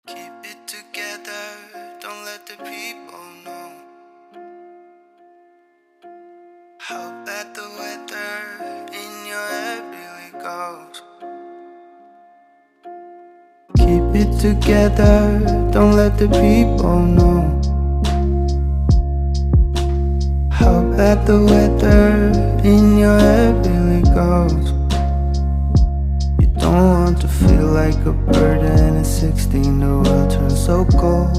Keep it together, don't let the people know how bad the weather in your head really goes. Keep it together, don't let the people know how bad the weather in your head really goes. You don't want to feel like a burden at 16, the world turns so cold.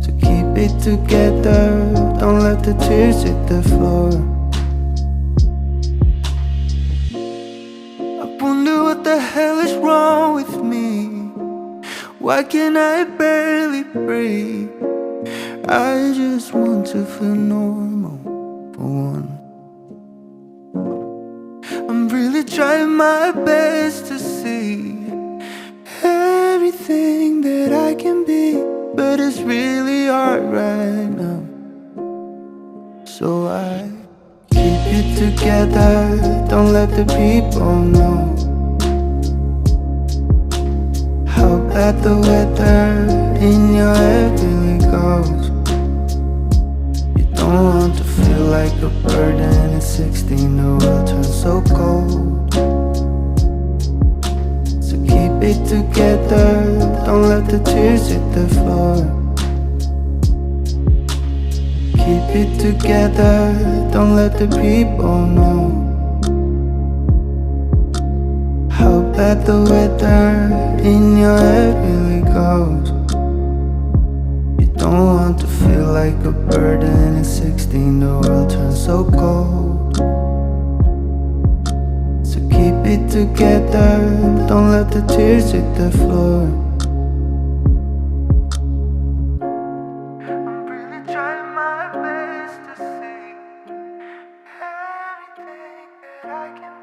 So keep it together, don't let the tears hit the floor. I wonder what the hell is wrong with me. Why can I barely breathe? I just want to feel normal for one. I'm really trying my best to see everything that I can be, but it's really hard right now. So I keep it together, don't let the people know how bad the weather in your head really goes. You don't want to feel like a burden at 16, the world turns so cold. So keep it together, don't let the tears hit the floor. Keep it together, don't let the people know how bad the weather in your head really goes. You don't want to feel like a burden at 16, the world turns so cold. So keep it together, don't let the tears hit the floor. I'm really trying my best to see everything that I can